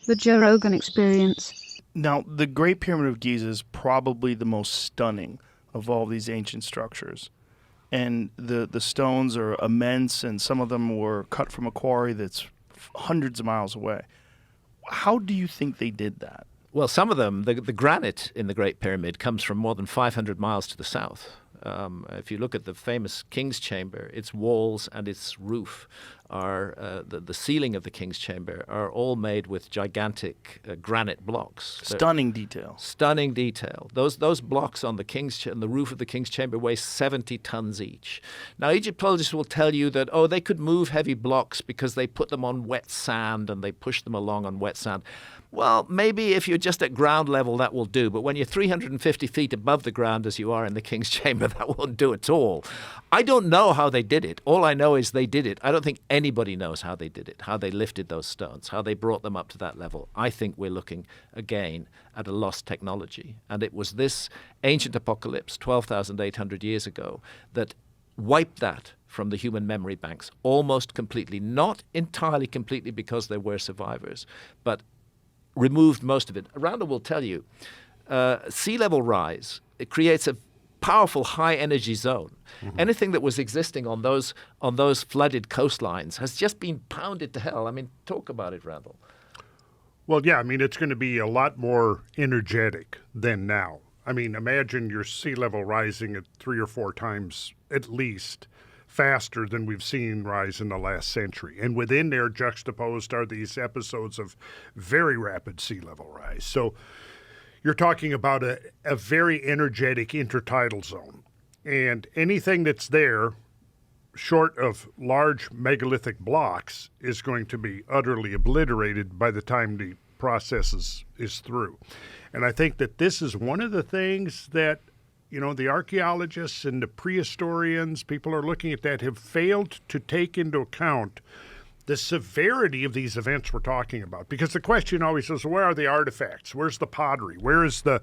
The Joe Rogan Experience. Now, the Great Pyramid of Giza is probably the most stunning of all these ancient structures. And the stones are immense, and some of them were cut from a quarry that's hundreds of miles away. How do you think they did that? Well, some of them, the granite in the Great Pyramid comes from more than 500 miles to the south. If you look at the famous King's Chamber, its walls and its roof are, the ceiling of the King's Chamber are all made with gigantic granite blocks. Stunning detail. Stunning detail. Those blocks on the roof of the King's Chamber weigh 70 tons each. Now, Egyptologists will tell you that, they could move heavy blocks because they put them on wet sand and they push them along on wet sand. Well, maybe if you're just at ground level, that will do. But when you're 350 feet above the ground, as you are in the King's Chamber, that won't do at all. I don't know how they did it. All I know is they did it. I don't think anybody knows how they did it, how they lifted those stones, how they brought them up to that level. I think we're looking, again, at a lost technology. And it was this ancient apocalypse 12,800 years ago that wiped that from the human memory banks almost completely. Not entirely completely because there were survivors, but removed most of it. Randall will tell you, sea level rise, it creates a powerful high energy zone. Mm-hmm. Anything that was existing on those flooded coastlines has just been pounded to hell. I mean, talk about it, Randall. Well, yeah, I mean, it's going to be a lot more energetic than now. I mean, imagine your sea level rising at 3 or 4 times at least faster than we've seen rise in the last century. And within there, juxtaposed are these episodes of very rapid sea level rise. So you're talking about a very energetic intertidal zone. And anything that's there, short of large megalithic blocks, is going to be utterly obliterated by the time the process is through. And I think that this is one of the things that the archaeologists and the prehistorians, people are looking at that, have failed to take into account the severity of these events we're talking about. Because the question always is, where are the artifacts? Where's the pottery? Where is the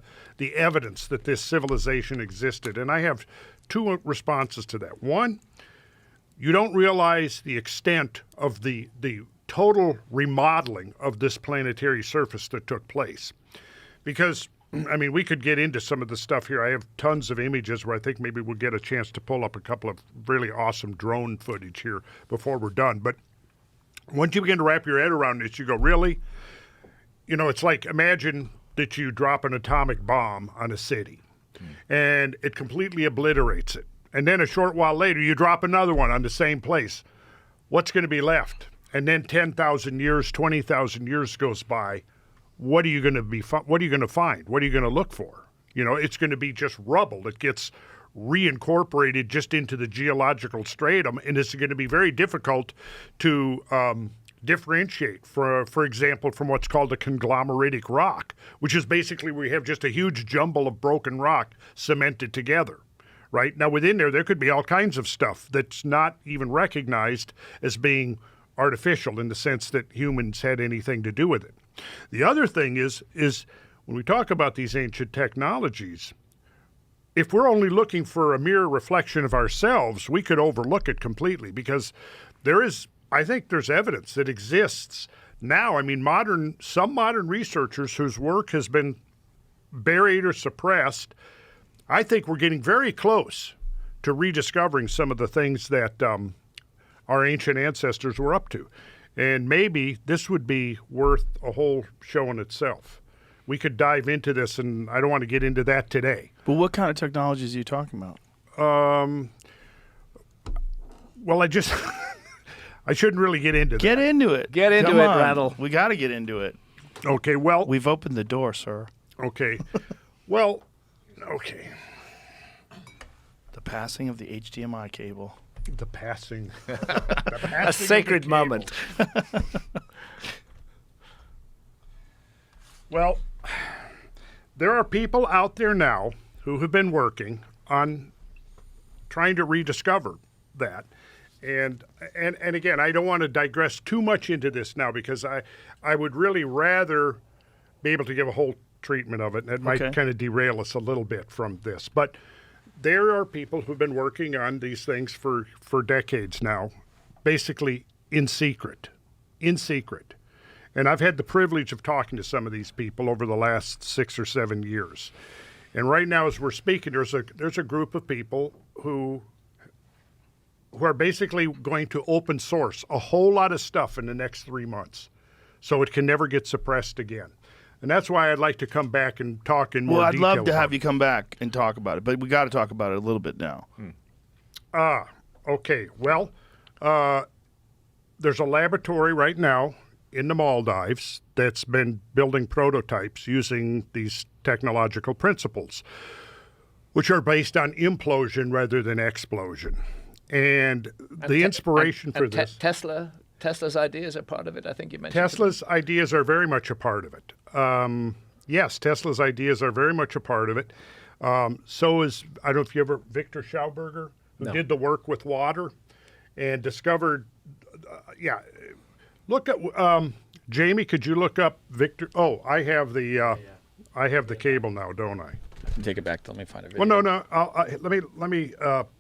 evidence that this civilization existed? And I have 2 responses to that. One, you don't realize the extent of the total remodeling of this planetary surface that took place. Because I mean, we could get into some of the stuff here. I have tons of images where I think maybe we'll get a chance to pull up a couple of really awesome drone footage here before we're done. But once you begin to wrap your head around this, you go, really? It's like, imagine that you drop an atomic bomb on a city and it completely obliterates it. And then a short while later, you drop another one on the same place. What's going to be left? And then 10,000 years, 20,000 years goes by. What are you going to What are you going to find? What are you going to look for? It's going to be just rubble that gets reincorporated just into the geological stratum, and it's going to be very difficult to differentiate, for example, from what's called a conglomeratic rock, which is basically where you have just a huge jumble of broken rock cemented together. Right? Now, within there could be all kinds of stuff that's not even recognized as being artificial in the sense that humans had anything to do with it. The other thing is when we talk about these ancient technologies, if we're only looking for a mere reflection of ourselves, we could overlook it completely because I think there's evidence that exists now. I mean, some modern researchers whose work has been buried or suppressed, I think we're getting very close to rediscovering some of the things that our ancient ancestors were up to. And maybe this would be worth a whole show in itself. We could dive into this, and I don't want to get into that today. But what kind of technologies are you talking about? Well, I shouldn't really get into that. Get into it. Get into Come it, on. Randall. We got to get into it. Okay, well. We've opened the door, sir. Okay. Well, okay. The passing of the HDMI cable. The passing a sacred moment. Well, there are people out there now who have been working on trying to rediscover that. And again, I don't want to digress too much into this now because I would really rather be able to give a whole treatment of it, and it might kind of derail us a little bit from this. But there are people who've been working on these things for decades now, basically in secret. And I've had the privilege of talking to some of these people over the last 6 or 7 years. And right now, as we're speaking, there's a group of people who are basically going to open source a whole lot of stuff in the next 3 months, so it can never get suppressed again. And that's why I'd like to come back and talk in more detail. Well, I'd love to have you come back and talk about it, but we got to talk about it a little bit now. Okay. Well, there's a laboratory right now in the Maldives that's been building prototypes using these technological principles, which are based on implosion rather than explosion. And the inspiration for this... Tesla's ideas are part of it, I think you mentioned. Tesla's ideas are very much a part of it. Yes, Tesla's ideas are very much a part of it. So is, I don't know if you ever, Victor Schauberger, who did the work with water and discovered, look at, Jamie, could you look up Victor? Oh, I have the cable now, don't I? Take it back. Let me find a video. Well, no. Let me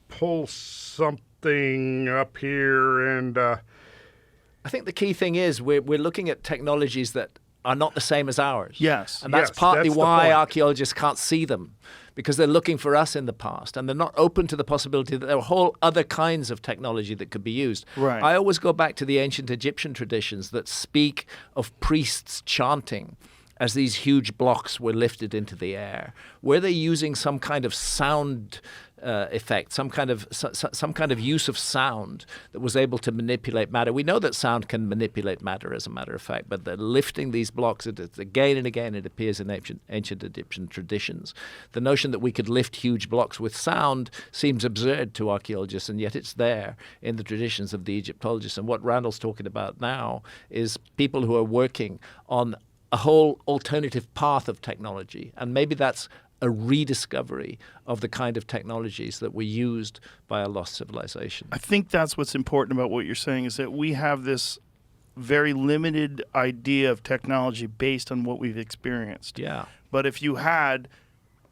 pull something up here, and I think the key thing is we're looking at technologies that are not the same as ours. Yes. And that's Yes, partly that's the why point. archaeologists can't see them, because they're looking for us in the past, and they're not open to the possibility that there are whole other kinds of technology that could be used. Right. I always go back to the ancient Egyptian traditions that speak of priests chanting as these huge blocks were lifted into the air. Were they using some kind of sound effect, some kind of use of sound that was able to manipulate matter? We know that sound can manipulate matter, as a matter of fact, but they're lifting these blocks. Again and again, it appears in ancient Egyptian traditions. The notion that we could lift huge blocks with sound seems absurd to archaeologists, and yet it's there in the traditions of the Egyptologists. And what Randall's talking about now is people who are working on a whole alternative path of technology, and maybe that's a rediscovery of the kind of technologies that were used by a lost civilization. I think that's what's important about what you're saying, is that we have this very limited idea of technology based on what we've experienced. Yeah. But if you had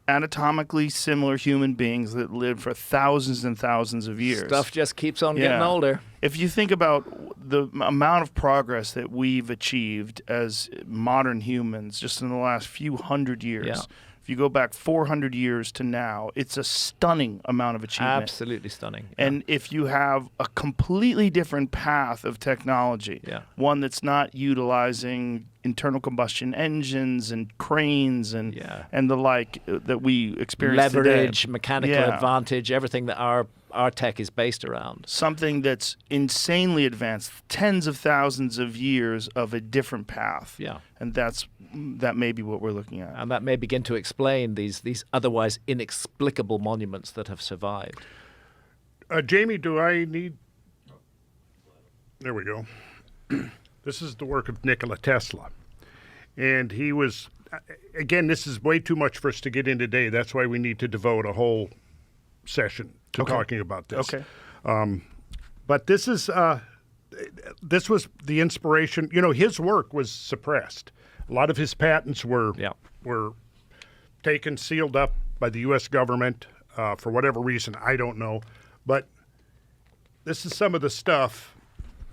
anatomically similar human beings that lived for thousands and thousands of years. Stuff just keeps on getting older. If you think about the amount of progress that we've achieved as modern humans just in the last few hundred years, if you go back 400 years to now, it's a stunning amount of achievement. Absolutely stunning. And if you have a completely different path of technology, one that's not utilizing internal combustion engines and cranes and the like that we experience leverage, today. Mechanical advantage, everything that our tech is based around. Something that's insanely advanced, tens of thousands of years of a different path. Yeah. And that may be what we're looking at. And that may begin to explain these otherwise inexplicable monuments that have survived. Jamie, do I need... There we go. This is the work of Nikola Tesla. And he was... Again, this is way too much for us to get in today. That's why we need to devote a whole session to talking about this. Okay. But this was the inspiration. You know, his work was suppressed. A lot of his patents were taken, sealed up by the U.S. government for whatever reason. I don't know. But this is some of the stuff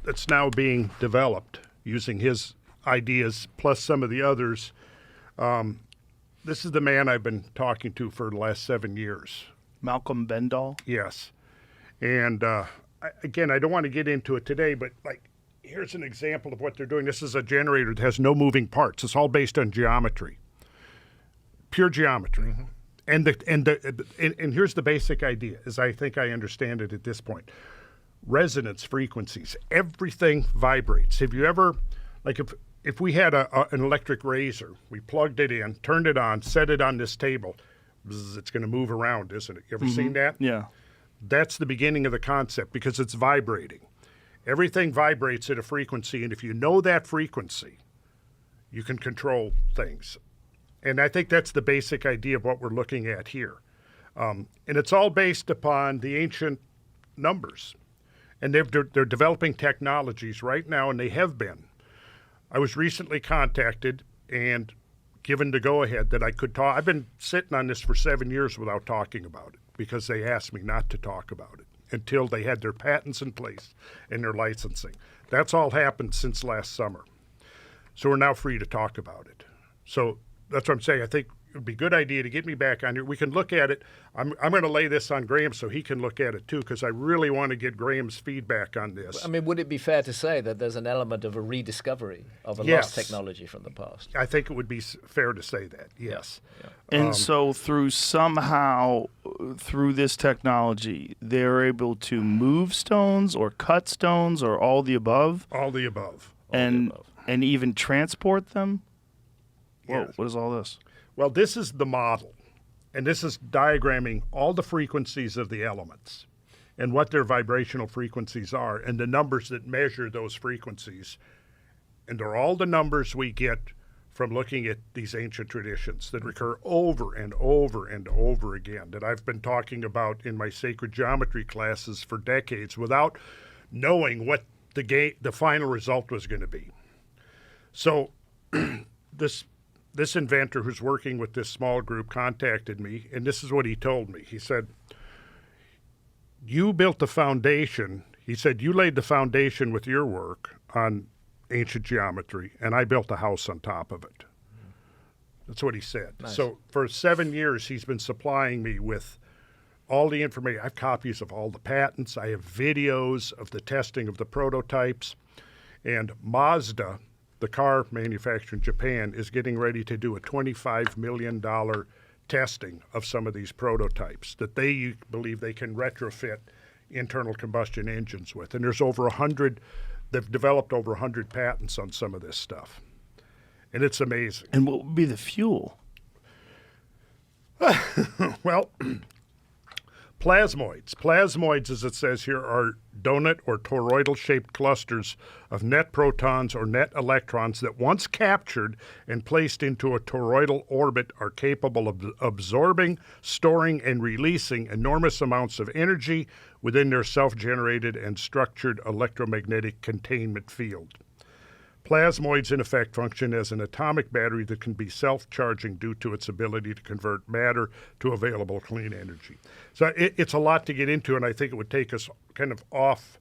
that's now being developed using his ideas, plus some of the others. This is the man I've been talking to for the last 7 years. Malcolm Bendall? Yes. And again, I don't want to get into it today, but here's an example of what they're doing. This is a generator that has no moving parts. It's all based on geometry, pure geometry. Mm-hmm. And here's the basic idea, as I think I understand it at this point. Resonance frequencies. Everything vibrates. Have you ever, if we had an electric razor, we plugged it in, turned it on, set it on this table, bzz, it's going to move around, isn't it? You ever seen that? Yeah. That's the beginning of the concept because it's vibrating. Everything vibrates at a frequency, and if you know that frequency, you can control things. And I think that's the basic idea of what we're looking at here. And it's all based upon the ancient numbers. And they're developing technologies right now, and they have been. I was recently contacted and given the go-ahead that I could talk. I've been sitting on this for 7 years without talking about it because they asked me not to talk about it until they had their patents in place and their licensing. That's all happened since last summer. So we're now free to talk about it. So that's what I'm saying. I think it would be a good idea to get me back on here. We can look at it. I'm going to lay this on Graham so he can look at it too, because I really want to get Graham's feedback on this. I mean, would it be fair to say that there's an element of a rediscovery of a Yes. lost technology from the past? I think it would be fair to say that, yes. Yeah. And so through this technology, they're able to move stones or cut stones or all the above? All the above. And even transport them? Whoa, Yes. what is all this? Well, this is the model, and this is diagramming all the frequencies of the elements and what their vibrational frequencies are and the numbers that measure those frequencies. And they're all the numbers we get from looking at these ancient traditions that recur over and over and over again, that I've been talking about in my sacred geometry classes for decades without knowing what the final result was going to be. So this inventor who's working with this small group contacted me, and this is what he told me. He said, you built the foundation. He said, you laid the foundation with your work on ancient geometry, and I built a house on top of it. That's what he said. Nice. So for 7 years, he's been supplying me with all the information. I have copies of all the patents. I have videos of the testing of the prototypes. And Mazda, the car manufacturer in Japan, is getting ready to do a $25 million testing of some of these prototypes that they believe they can retrofit internal combustion engines with. And there's over 100, they've developed over 100 patents on some of this stuff. And it's amazing. And what would be the fuel? Well, plasmoids. Plasmoids, as it says here, are donut or toroidal-shaped clusters of net protons or net electrons that once captured and placed into a toroidal orbit are capable of absorbing, storing, and releasing enormous amounts of energy within their self-generated and structured electromagnetic containment field. Plasmoids, in effect, function as an atomic battery that can be self-charging due to its ability to convert matter to available clean energy. So it's a lot to get into, and I think it would take us kind of off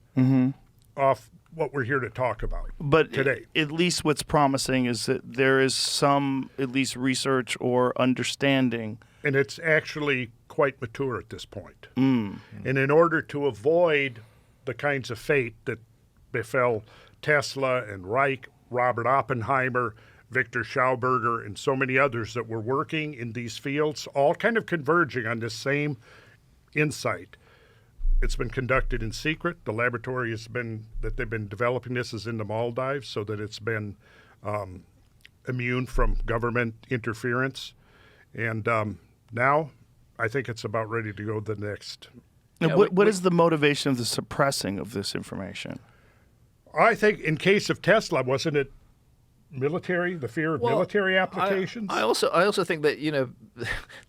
what we're here to talk about today. At least what's promising is that there is some, at least, research or understanding. And it's actually quite mature at this point. Mm. And in order to avoid the kinds of fate that befell Tesla and Reich, Robert Oppenheimer, Victor Schauberger, and so many others that were working in these fields, all kind of converging on this same insight. It's been conducted in secret. The laboratory that they've been developing this is in the Maldives, so that it's been immune from government interference. And now I think it's about ready to go the next. Yeah, what is the motivation of the suppressing of this information? I think in case of Tesla, wasn't it military, the fear of military applications? I also think that,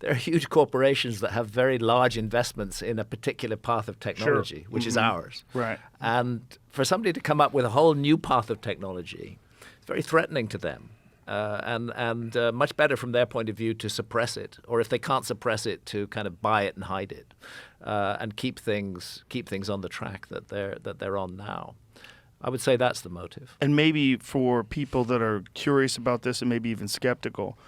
there are huge corporations that have very large investments in a particular path of technology, which is ours. Right. And for somebody to come up with a whole new path of technology, it's very threatening to them. And much better from their point of view to suppress it, or if they can't suppress it, to kind of buy it and hide it, and keep things on the track that they're on now. I would say that's the motive. And maybe for people that are curious about this and maybe even skeptical,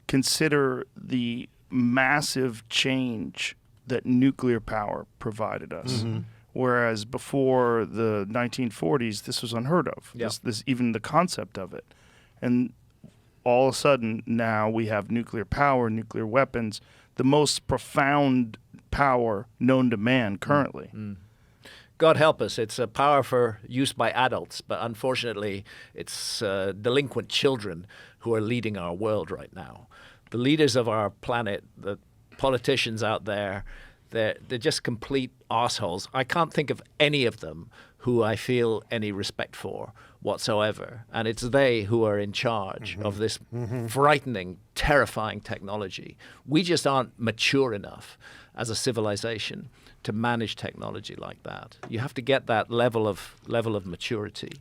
consider the massive change that nuclear power provided us. Mm-hmm. Whereas before the 1940s, this was unheard of. Yeah. This even the concept of it. And all of a sudden now we have nuclear power, nuclear weapons, the most profound power known to man currently. Mm-hmm. God help us, it's a power for use by adults, but unfortunately it's delinquent children who are leading our world right now. The leaders of our planet, the politicians out there, they're just complete assholes. I can't think of any of them who I feel any respect for whatsoever. And it's they who are in charge of this frightening, terrifying technology. We just aren't mature enough as a civilization to manage technology like that. You have to get that level of maturity.